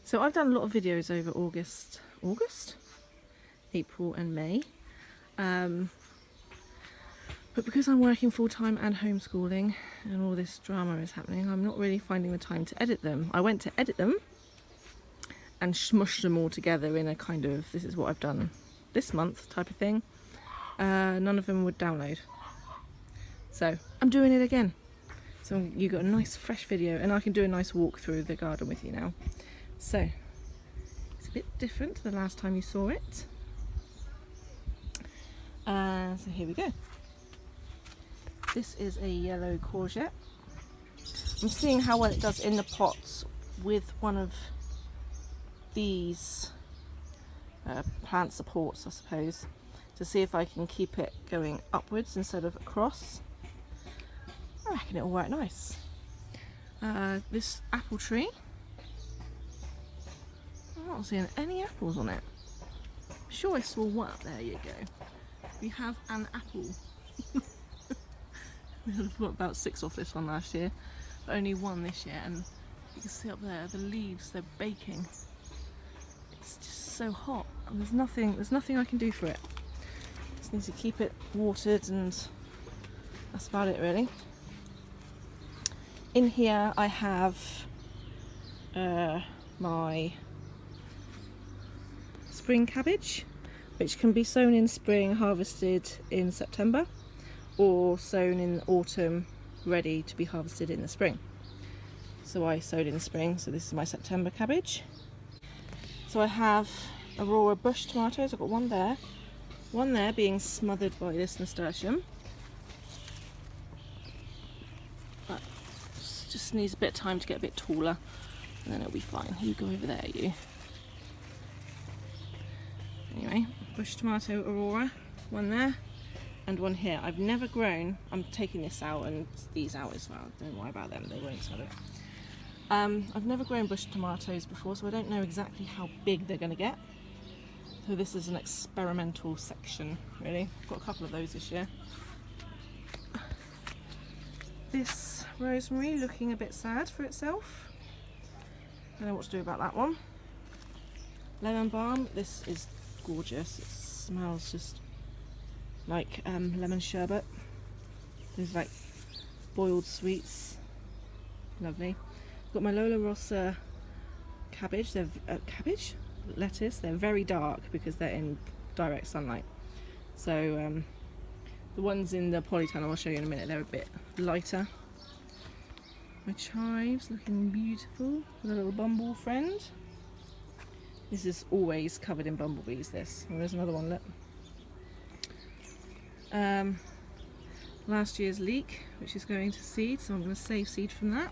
So I've done a lot of videos over April and May. But because I'm working full-time and homeschooling and all this drama is happening, I'm not really finding the time to edit them. I went to edit them and smushed them all together in a kind of, this is what I've done this month type of thing. None of them would download. So I'm doing it again. So you got a nice fresh video and I can do a nice walk through the garden with you now. So it's a bit different to the last time you saw it. So here we go. This is a yellow courgette. I'm seeing how well it does in the pots with one of these plant supports, I suppose, to see if I can keep it going upwards instead of across. I reckon it'll work nice. This apple tree, I'm not seeing any apples on it. I'm sure I saw one. There you go. We have an apple. We had about 6 off this one last year, but only 1 this year, and you can see up there the leaves, they're baking. It's just so hot and there's nothing I can do for it. Just need to keep it watered and that's about it really. In here I have my spring cabbage, which can be sown in spring, harvested in September, or sown in autumn, ready to be harvested in the spring. So I sowed in spring, so this is my September cabbage. So I have Aurora bush tomatoes. I've got one there being smothered by this nasturtium. But just needs a bit of time to get a bit taller and then it'll be fine. You go over there, you. Anyway, bush tomato Aurora, one there and one here. I've never grown, I'm taking this out and these out as well, don't worry about them, they won't smell it. I've never grown bush tomatoes before, so I don't know exactly how big they're going to get. So this is an experimental section, really. I've got a couple of those this year. This rosemary looking a bit sad for itself. I don't know what to do about that one. Lemon balm, this is gorgeous. It smells just like lemon sherbet. These like boiled sweets. Lovely. Got my Lola Rossa cabbage. They're lettuce. They're very dark because they're in direct sunlight. So the ones in the polytunnel I'll show you in a minute. They're a bit lighter. My chives looking beautiful with a little bumble friend. This is always covered in bumblebees. This. Oh, there's another one. Look. Last year's leek, which is going to seed, so I'm going to save seed from that.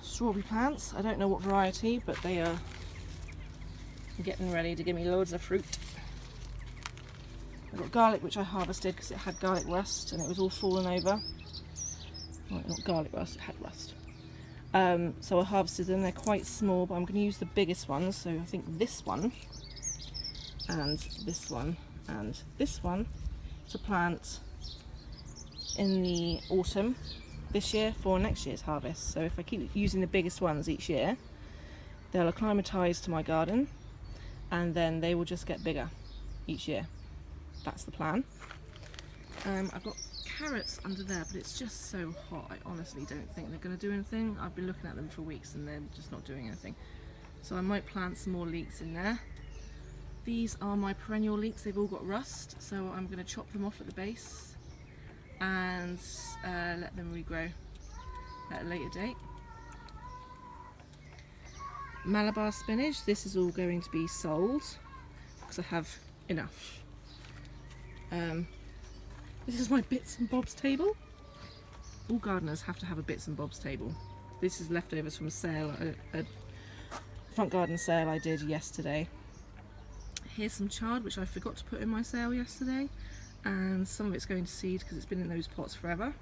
Strawberry plants, I don't know what variety, but they are getting ready to give me loads of fruit. I've got garlic, which I harvested because it had garlic rust and it was all fallen over. Well, not garlic rust, it had rust. So I harvested them. They're quite small, but I'm going to use the biggest ones, so I think this one and this one and this one to plant in the autumn this year for next year's harvest. So if I keep using the biggest ones each year, they'll acclimatise to my garden and then they will just get bigger each year. That's the plan. I've got carrots under there, but it's just so hot. I honestly don't think they're going to do anything. I've been looking at them for weeks and they're just not doing anything. So I might plant some more leeks in there. These are my perennial leeks. They've all got rust, so I'm going to chop them off at the base and let them regrow at a later date. Malabar spinach, this is all going to be sold because I have enough. This is my bits and bobs table. All gardeners have to have a bits and bobs table. This is leftovers from a sale, a front garden sale I did yesterday. Here's some chard, which I forgot to put in my sale yesterday, and some of it's going to seed because it's been in those pots forever.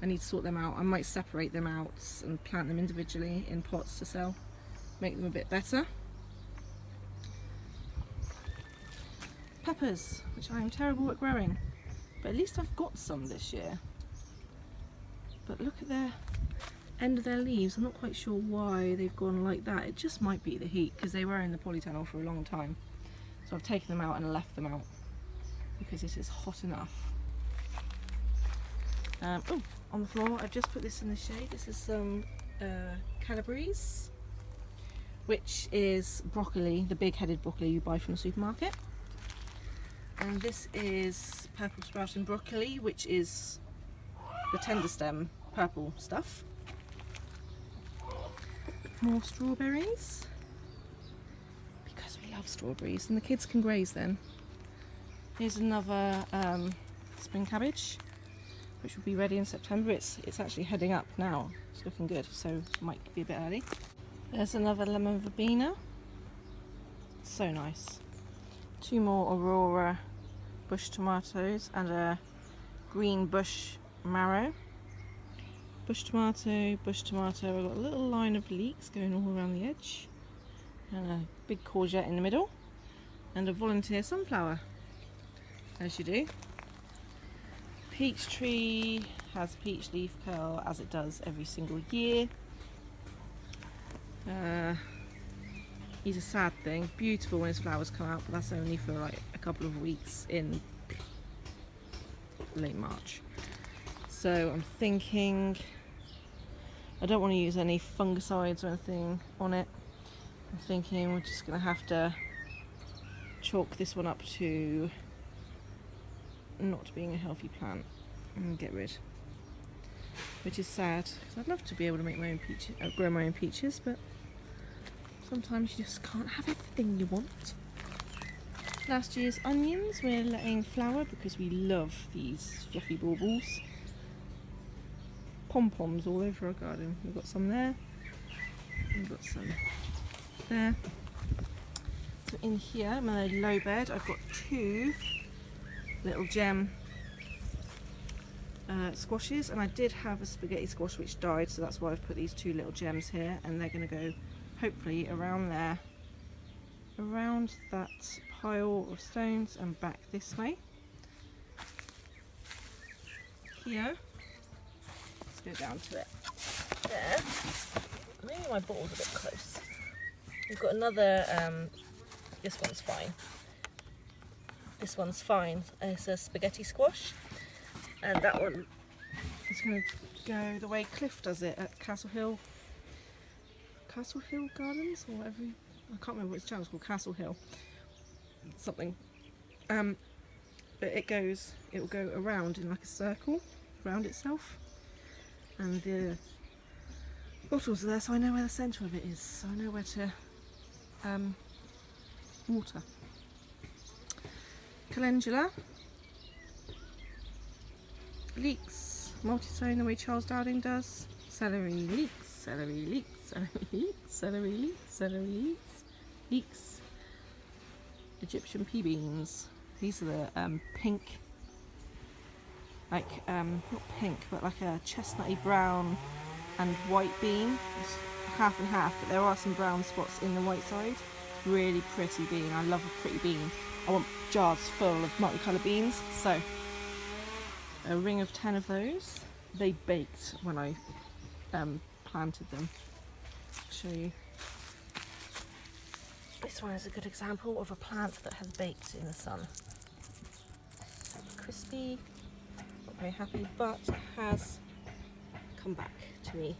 I need to sort them out. I might separate them out and plant them individually in pots to sell, make them a bit better. Peppers, which I am terrible at growing, but at least I've got some this year. But look at end of their leaves. I'm not quite sure why they've gone like that. It just might be the heat, because they were in the polytunnel for a long time. So I've taken them out and left them out because it is hot enough. Oh, on the floor, I've just put this in the shade. This is some Cabbage, which is broccoli, the big-headed broccoli you buy from the supermarket. And this is purple sprouting broccoli, which is the tender stem purple stuff. More strawberries, because we love strawberries and the kids can graze then. Here's another spring cabbage, which will be ready in September. It's actually heading up now. It's looking good, so it might be a bit early. There's another lemon verbena. So nice. 2 more Aurora bush tomatoes and a green bush marrow. Bush tomato, bush tomato. I've got a little line of leeks going all around the edge, and a big courgette in the middle, and a volunteer sunflower, as you do. Peach tree has peach leaf curl, as it does every single year. He's a sad thing. Beautiful when his flowers come out, but that's only for like a couple of weeks in late March. So I'm thinking, I don't want to use any fungicides or anything on it. I'm thinking we're just going to have to chalk this one up to not being a healthy plant and get rid, which is sad, because I'd love to be able to make my own peaches, grow my own peaches, but sometimes you just can't have everything you want. Last year's onions we're letting flower because we love these fluffy baubles. Pom-poms all over our garden. We've got some there, we've got some there. So in here, my low bed, I've got 2 little gem squashes, and I did have a spaghetti squash which died, so that's why I've put these 2 little gems here, and they're going to go hopefully around there, around that pile of stones and back this way. Here, let's go down to it. There, maybe my bottle's a bit close. We've got another, this one's fine. This one's fine. It's a spaghetti squash, and that one is going to go the way Cliff does it at Castle Hill Gardens, or whatever. I can't remember what its channel's called. Castle Hill something. But it will go around in like a circle around itself, and the bottles are there, so I know where the centre of it is, so I know where to water. Calendula, leeks, multi-sown the way Charles Dowding does. Celery leeks, celery leeks, celery leeks, celery leeks, celery leeks, leeks. Egyptian pea beans. These are the pink, like not pink, but like a chestnutty brown and white bean. It's half and half, but there are some brown spots in the white side. Really pretty bean. I love a pretty bean. I want jars full of multicoloured beans, so a ring of 10 of those. They baked when I planted them. I'll show you. This one is a good example of a plant that has baked in the sun. Crispy, not very happy, but has come back to me.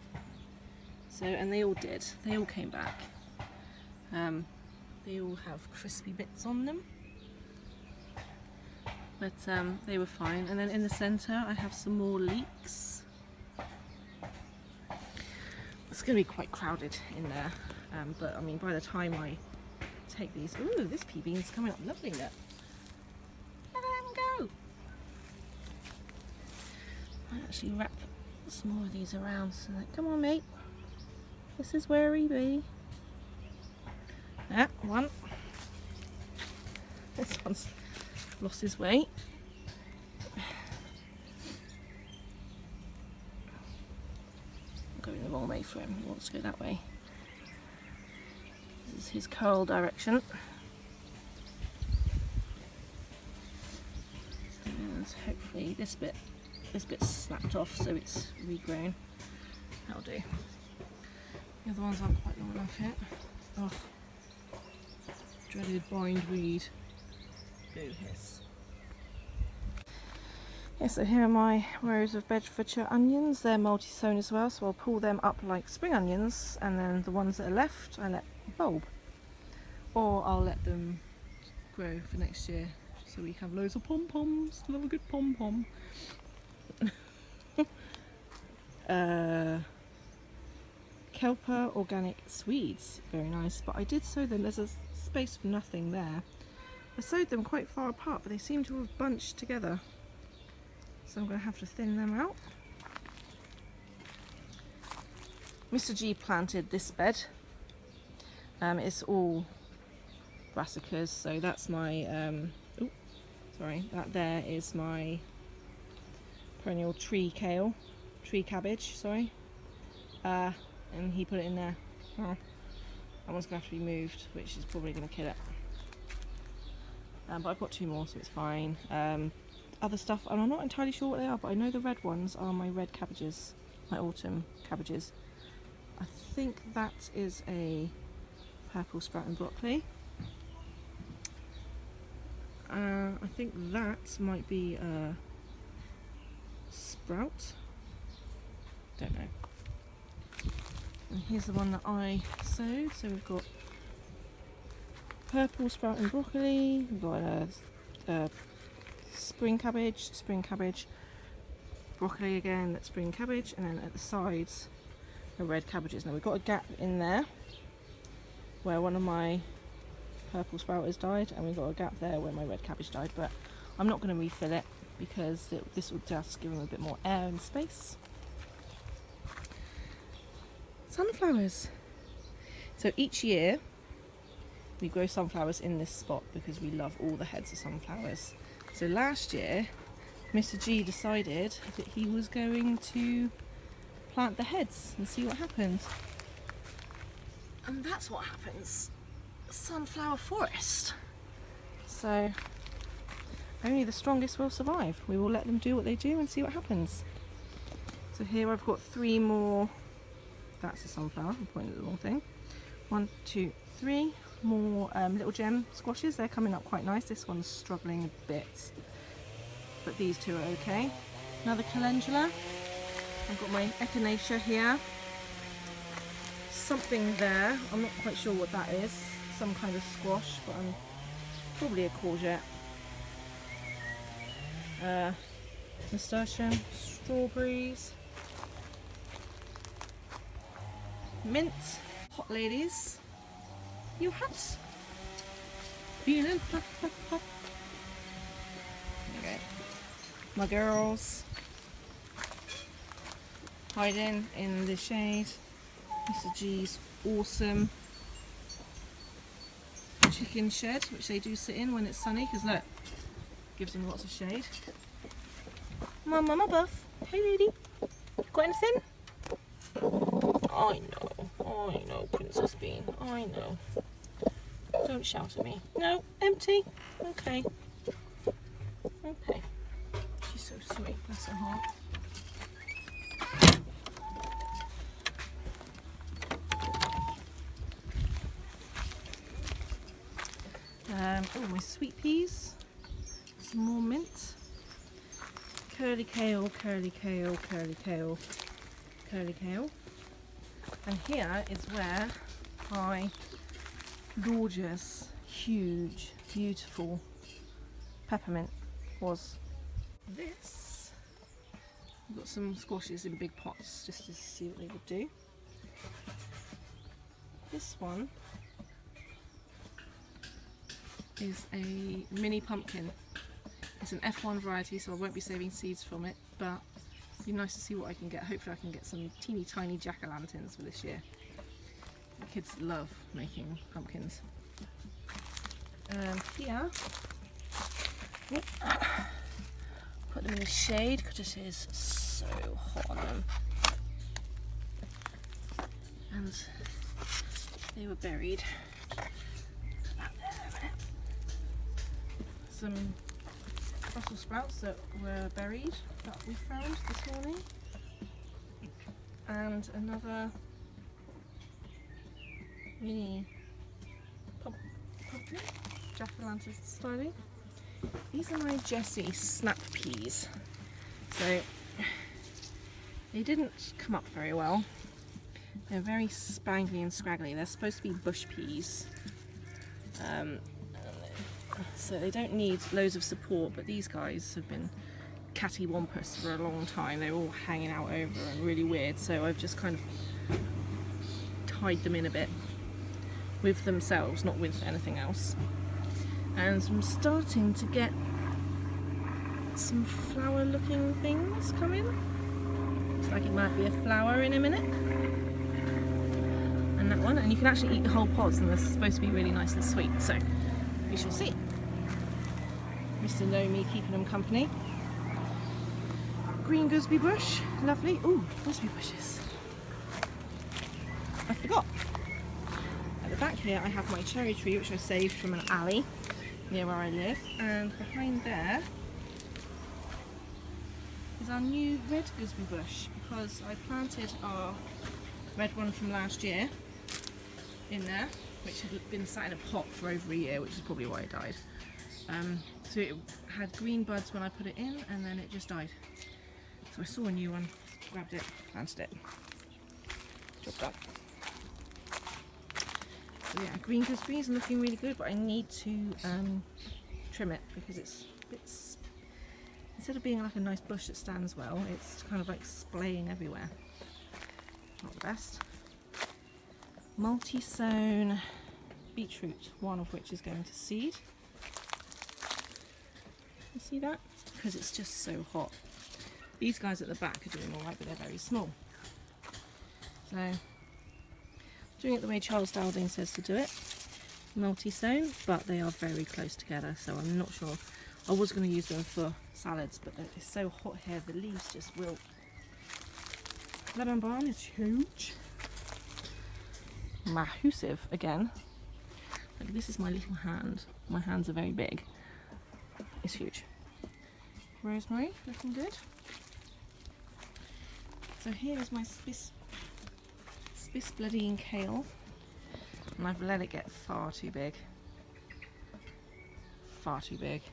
So, and they all did. They all came back. They all have crispy bits on them, but they were fine. And then in the centre I have some more leeks. It's going to be quite crowded in there, but I mean by the time I take these, ooh, this pea bean's coming up lovely, look. Look at them go. I actually wrap some more of these around so that, come on mate, this is where he be. That one. This one's lost his way. I'm going the wrong way for him. He wants to go that way. This is his curl direction. And hopefully this bit's snapped off, so it's regrown. That'll do. The other ones aren't quite long enough yet. Oh, dreaded bindweed. Boo hiss. Yeah, so here are my rows of Bedfordshire onions. They're multi-sown as well, so I'll pull them up like spring onions, and then the ones that are left I let bulb. Or I'll let them grow for next year, so we have loads of pom-poms. Love a good pom-pom. Kelper organic Swedes, very nice, but I did sow them, there's a space of nothing there. I sowed them quite far apart, but they seem to have bunched together. So I'm going to have to thin them out. Mr. G planted this bed. It's all brassicas, so that's my, that there is my perennial tree cabbage, sorry. And he put it in there. Oh, that one's going to have to be moved, which is probably going to kill it. But I've got 2 more, so it's fine. Other stuff, and I'm not entirely sure what they are, but I know the red ones are my red cabbages, my autumn cabbages. I think that is a purple sprout and broccoli. I think that might be a sprout. Don't know. And here's the one that I sowed. So we've got purple sprout and broccoli. We've got a spring cabbage, broccoli again, that's spring cabbage, and then at the sides are red cabbages. Now we've got a gap in there where one of my purple sprouters died, and we've got a gap there where my red cabbage died, but I'm not going to refill it because this will just give them a bit more air and space. Sunflowers. So each year we grow sunflowers in this spot because we love all the heads of sunflowers. So last year Mr. G decided that he was going to plant the heads and see what happened. And that's what happens. Sunflower forest. So only the strongest will survive. We will let them do what they do and see what happens. So here I've got 3 more. That's a sunflower. I'm pointing at the wrong thing. 1, 2, 3 more little gem squashes. They're coming up quite nice. This one's struggling a bit, but these 2 are okay. Another calendula. I've got my echinacea here. Something there. I'm not quite sure what that is. Some kind of squash, but I'm probably a courgette. Nasturtium, strawberries, mint, hot ladies, you hot, feeling hot, hot, hot. Okay, my girls hiding in the shade. Mr. G's awesome chicken shed, which they do sit in when it's sunny, because look, gives them lots of shade. Mama Buff, hey lady, got anything? I know, Princess Bean, I know. Don't shout at me. No, empty. Okay. Okay. She's so sweet, bless her heart. Oh, my sweet peas. Some more mint. Curly kale, curly kale, curly kale, curly kale. And here is where my gorgeous, huge, beautiful peppermint was. This, I've got some squashes in big pots just to see what they would do. This one is a mini pumpkin. It's an F1 variety, so I won't be saving seeds from it, but it'd be nice to see what I can get. Hopefully I can get some teeny tiny jack-o'-lanterns for this year. The kids love making pumpkins. Here, put them in the shade because it is so hot on them. And they were buried. Some Brussels sprouts that were buried that we found this morning, and another mini pumpkin, jack-o'-lantern styling. These are my Jessie snap peas. So they didn't come up very well. They're very spangly and scraggly. They're supposed to be bush peas. So they don't need loads of support, but these guys have been cattywampus for a long time. They're all hanging out over and really weird, so I've just kind of tied them in a bit with themselves, not with anything else. And I'm starting to get some flower looking things coming. Looks like it might be a flower in a minute. And that one, and you can actually eat the whole pods, and they're supposed to be really nice and sweet, so we shall see. Mr. Know Me keeping them company. Green gooseberry bush, lovely. Ooh, gooseberry bushes. I forgot. At the back here I have my cherry tree, which I saved from an alley near where I live, and behind there is our new red gooseberry bush, because I planted our red one from last year in there, which had been sat in a pot for over a year, which is probably why it died. So it had green buds when I put it in, and then it just died. So I saw a new one, grabbed it, planted it. Job done. So yeah, green gooseberries are looking really good, but I need to trim it because it's instead of being like a nice bush that stands well, it's kind of like splaying everywhere. Not the best. Multi-sown beetroot, one of which is going to seed. You see that? Because it's just so hot. These guys at the back are doing alright, but they're very small. So, doing it the way Charles Dowding says to do it. Multi-sown, but they are very close together, so I'm not sure. I was going to use them for salads, but it's so hot here, the leaves just wilt. Lemon balm is huge. Massive again. Like, this is my little hand. My hands are very big. It's huge. Rosemary, looking good. So here is my Spiss bloody and kale, and I've let it get far too big. Far too big.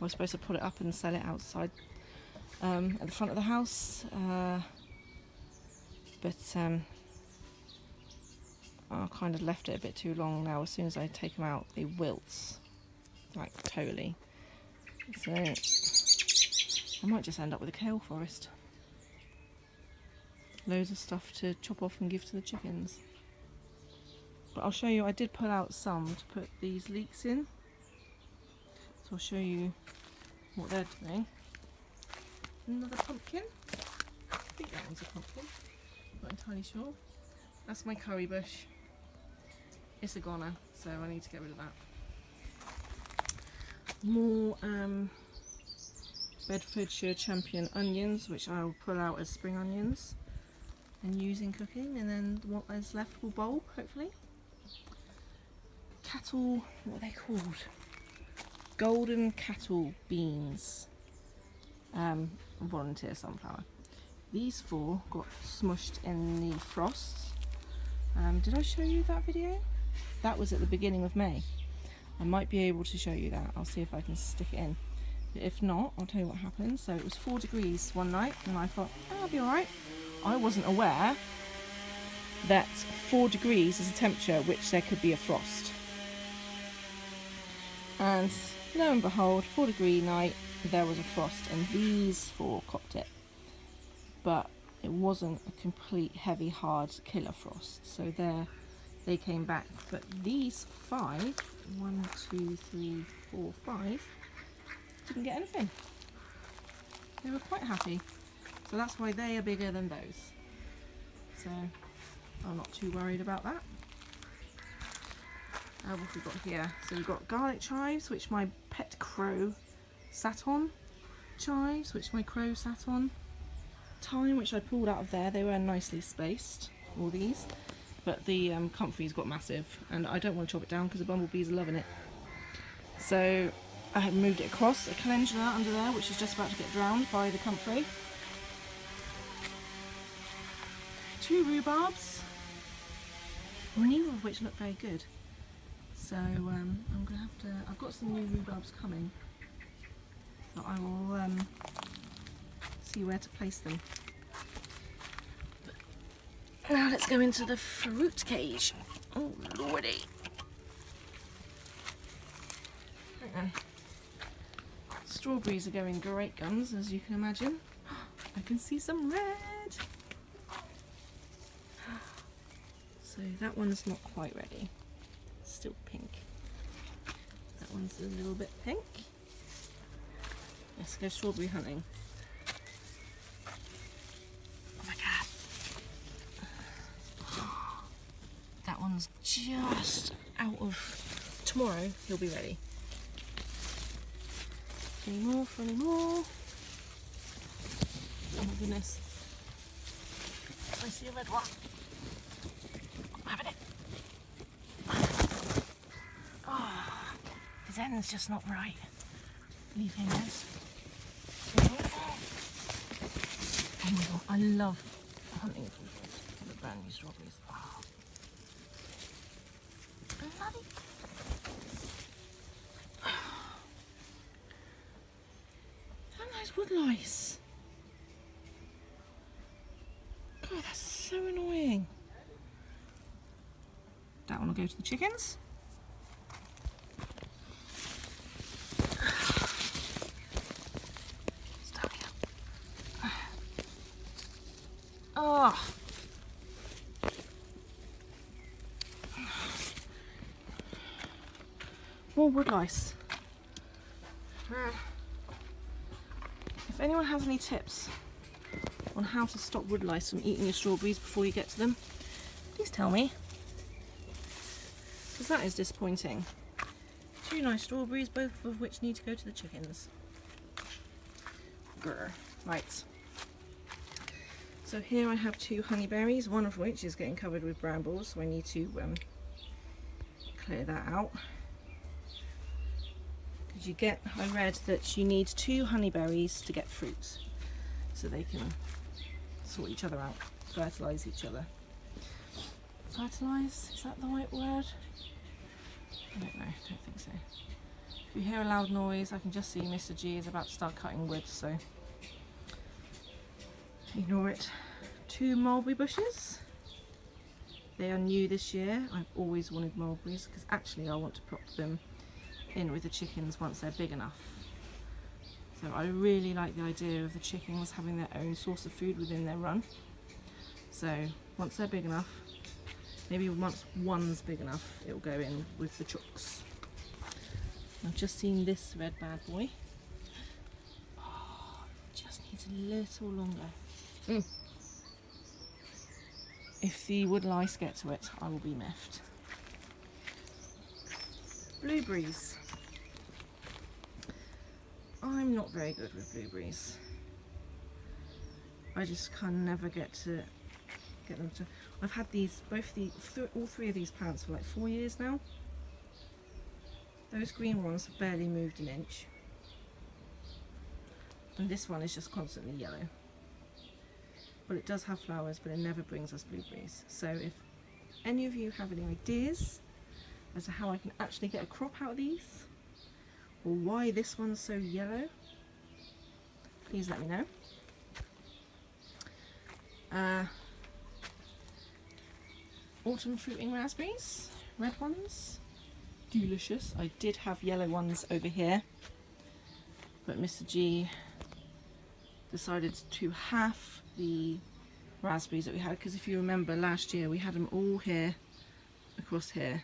I was supposed to put it up and sell it outside at the front of the house, but I kind of left it a bit too long now. As soon as I take them out, they wilt, like totally. So I might just end up with a kale forest. Loads of stuff to chop off and give to the chickens. But I'll show you, I did pull out some to put these leeks in. So I'll show you what they're doing. Another pumpkin. I think that one's a pumpkin. Not entirely sure. That's my curry bush. It's a goner, so I need to get rid of that. More Bedfordshire Champion onions, which I'll pull out as spring onions and use in cooking, and then what is left will bulb, hopefully. Cattle, what are they called? Golden cattle beans. Volunteer sunflower. These four got smushed in the frost. Did I show you that video? That was at the beginning of May. I might be able to show you that. I'll see if I can stick it in. But if not, I'll tell you what happened. So it was 4 degrees one night, and I thought, oh, I'll be alright. I wasn't aware that 4 degrees is a temperature at which there could be a frost. And lo and behold, 4 degree night, there was a frost, and these four copped it. But it wasn't a complete heavy hard killer frost, so there they came back. But these 5, 1, 2, 3, 4, 5 didn't get anything. They were quite happy, so that's why they are bigger than those, so I'm not too worried about that. What have we got here? So we've got garlic chives, which my pet crow sat on, chives, which my crow sat on, thyme, which I pulled out of there. They were nicely spaced, all these, but the comfrey's got massive, and I don't want to chop it down because the bumblebees are loving it. So I have moved it across. A calendula under there, which is just about to get drowned by the comfrey. 2 rhubarbs, neither of which look very good. So I'm gonna have to. I've got some new rhubarbs coming, so I will see where to place them. But now let's go into the fruit cage. Oh lordy! Right then. Strawberries are going great guns, as you can imagine. I can see some red. So that one's not quite ready. It's still pink. That one's a little bit pink. Let's go strawberry hunting. Oh my god. That one's just out of... Tomorrow he'll be ready. Any more for any more? Oh my goodness. I see a red one. I'm having it. Oh, his end's just not right. Leave him this. Oh my god, I love hunting for the brand new strawberries. Oh. Bloody. Wood lice. God, that's so annoying. That one will go to the chickens. Stuck it. Oh. More wood lice. If anyone has any tips on how to stop wood lice from eating your strawberries before you get to them, please tell me, because that is disappointing. 2 nice strawberries, both of which need to go to the chickens. Grr. Right, so here I have 2 honeyberries, one of which is getting covered with brambles, so I need to clear that out. I read that you need 2 honeyberries to get fruit, so they can sort each other out, fertilise each other. Fertilise, is that the right word? I don't know, I don't think so. If you hear a loud noise, I can just see Mr. G is about to start cutting wood, so ignore it. 2 mulberry bushes. They are new this year. I've always wanted mulberries, because actually I want to prop them in with the chickens once they're big enough. So I really like the idea of the chickens having their own source of food within their run. So once they're big enough, maybe once one's big enough, it will go in with the chooks. I've just seen this red bad boy. Oh, just needs a little longer. If the wood lice get to it, I will be miffed. Blueberries. I'm not very good with blueberries. I just can never get them to. I've had these, all 3 of these plants for like 4 years now. Those green ones have barely moved an inch. And this one is just constantly yellow. Well, it does have flowers, but it never brings us blueberries. So if any of you have any ideas as to how I can actually get a crop out of these, or why this one's so yellow, please let me know. Autumn fruiting raspberries, red ones, delicious. I did have yellow ones over here, but Mr. G decided to half the raspberries that we had, because if you remember last year we had them all here, across here,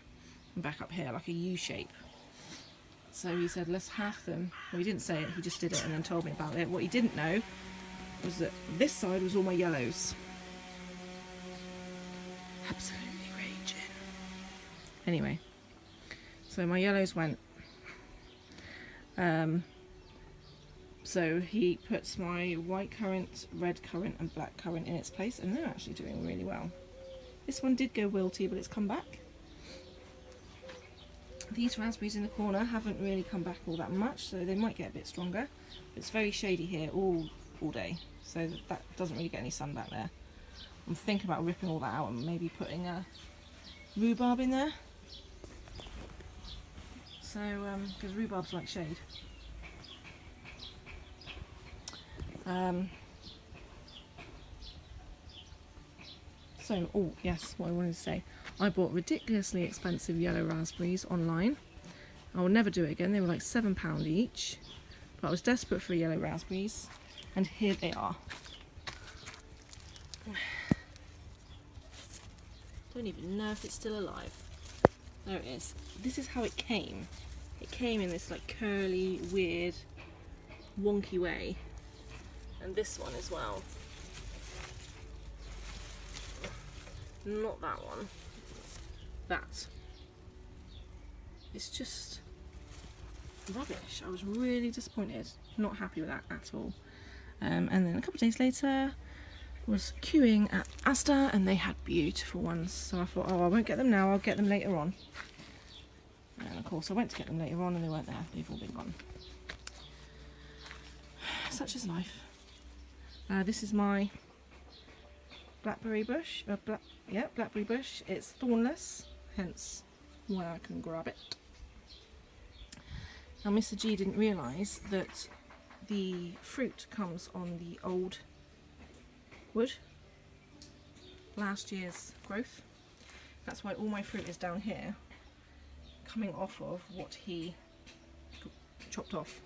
and back up here like a U shape. So he said let's half them. Well, he didn't say it, he just did it and then told me about it. What he didn't know was that this side was all my yellows. Absolutely raging. Anyway, so my yellows went. So he puts my white currant, red currant and black currant in its place, and they're actually doing really well. This one did go wilty, but it's come back. These raspberries in the corner haven't really come back all that much, so they might get a bit stronger. It's very shady here all day, so that doesn't really get any sun back there. I'm thinking about ripping all that out and maybe putting a rhubarb in there. So, because rhubarb's like shade. So, oh yes, what I wanted to say. I bought ridiculously expensive yellow raspberries online. I will never do it again. They were like £7 each. But I was desperate for yellow raspberries. And here they are. Don't even know if it's still alive. There it is. This is how it came. It came in this like curly, weird, wonky way. And this one as well. Not that one. That. It's just rubbish. I was really disappointed. Not happy with that at all. And then a couple of days later, was queuing at Asda and they had beautiful ones. So I thought, oh, I won't get them now, I'll get them later on. And of course I went to get them later on and they weren't there. They've all been gone. Such is life. This is my Blackberry Bush. Blackberry Bush. It's thornless, hence why I can grab it. Now Mr. G didn't realise that the fruit comes on the old wood, last year's growth. That's why all my fruit is down here, coming off of what he chopped off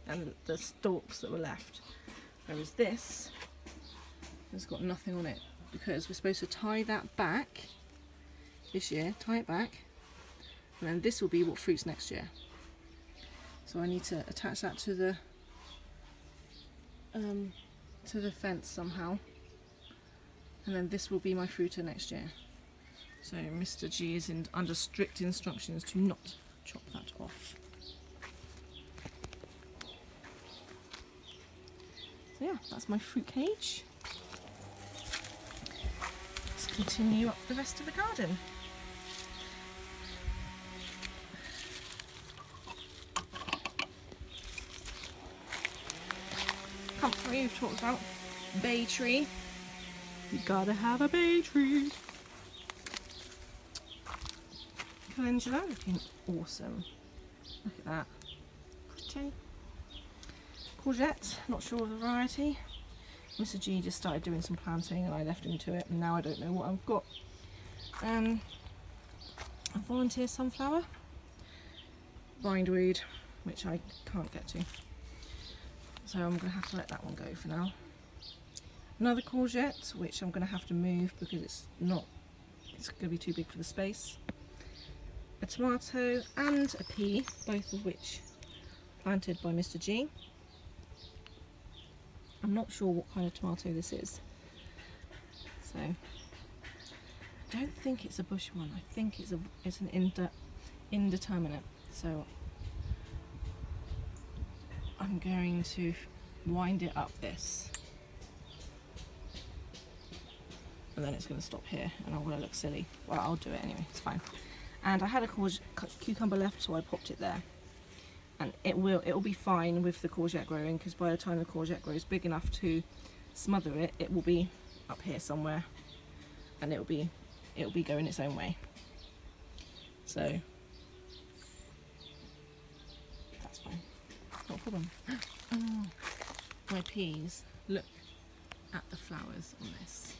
and the stalks that were left. Whereas this has got nothing on it, because we're supposed to tie that back this year, tie it back, and then this will be what fruits next year. So I need to attach that to the fence somehow, and then this will be my fruiter next year. So Mr. G is under strict instructions to not chop that off. So yeah, that's my fruit cage. Let's continue up the rest of the garden. Comfrey, we've talked about. Bay tree. You gotta have a bay tree. Calendula looking awesome. Look at that. Pretty. Courgette, not sure of the variety. Mr. G just started doing some planting and I left him to it, and now I don't know what I've got. A volunteer sunflower. Bindweed, which I can't get to. So I'm going to have to let that one go for now. Another courgette, which I'm going to have to move because it's going to be too big for the space. A tomato and a pea, both of which planted by Mr. G. I'm not sure what kind of tomato this is. So, I don't think it's a bush one. I think it's an indeterminate. So, I'm going to wind it up this, and then it's going to stop here and I'm going to look silly. Well, I'll do it anyway, it's fine. And I had a cucumber left, so I popped it there, and it will be fine with the courgette growing, because by the time the courgette grows big enough to smother it, it will be up here somewhere and it'll be going its own way. So that's fine. Not a problem. Oh, my peas. Look at the flowers on this.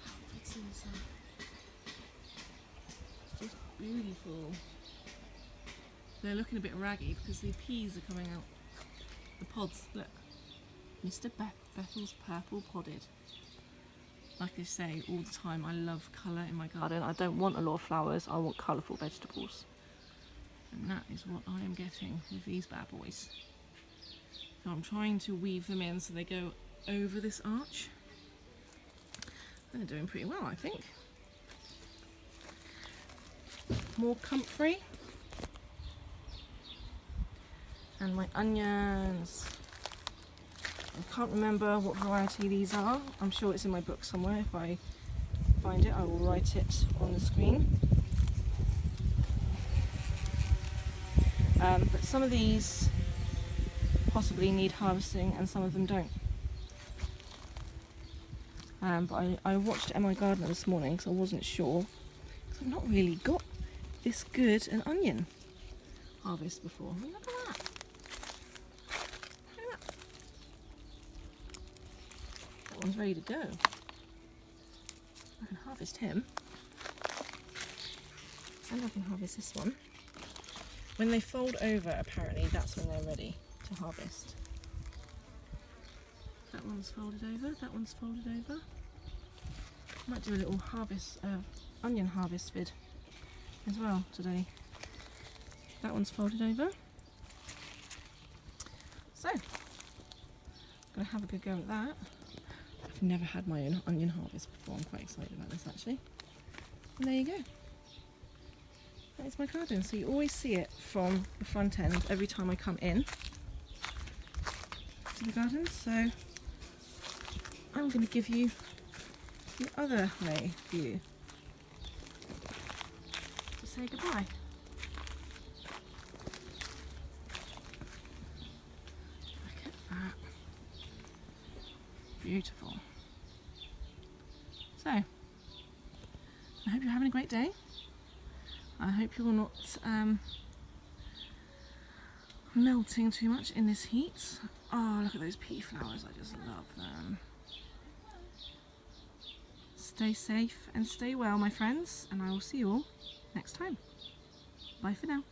How pretty is that? It's just beautiful. They're looking a bit raggy because the peas are coming out. The pods, look. Mr. Bethel's purple podded. Like I say all the time, I love colour in my garden. I don't want a lot of flowers, I want colourful vegetables. And that is what I am getting with these bad boys. So I'm trying to weave them in so they go over this arch. They're doing pretty well, I think. More comfrey. And my onions. I can't remember what variety these are. I'm sure it's in my book somewhere. If I find it, I will write it on the screen. But some of these possibly need harvesting and some of them don't. But I watched it in my gardener this morning because I wasn't sure. Because I've not really got this good an onion harvest before. I mean, look at that. Look at that. That one's ready to go. I can harvest him. And I can harvest this one. When they fold over, apparently, that's when they're ready to harvest. That one's folded over, that one's folded over. Might do a little harvest, onion harvest vid as well today. That one's folded over. So, I'm gonna have a good go at that. I've never had my own onion harvest before. I'm quite excited about this actually. And there you go. That is my garden. So you always see it from the front end every time I come in to the garden. So I'm going to give you the other way view to say goodbye. Look at that. Beautiful. So, I hope you're having a great day. I hope you're not melting too much in this heat. Oh, look at those pea flowers. I just love them. Stay safe and stay well, my friends, and I will see you all next time. Bye for now.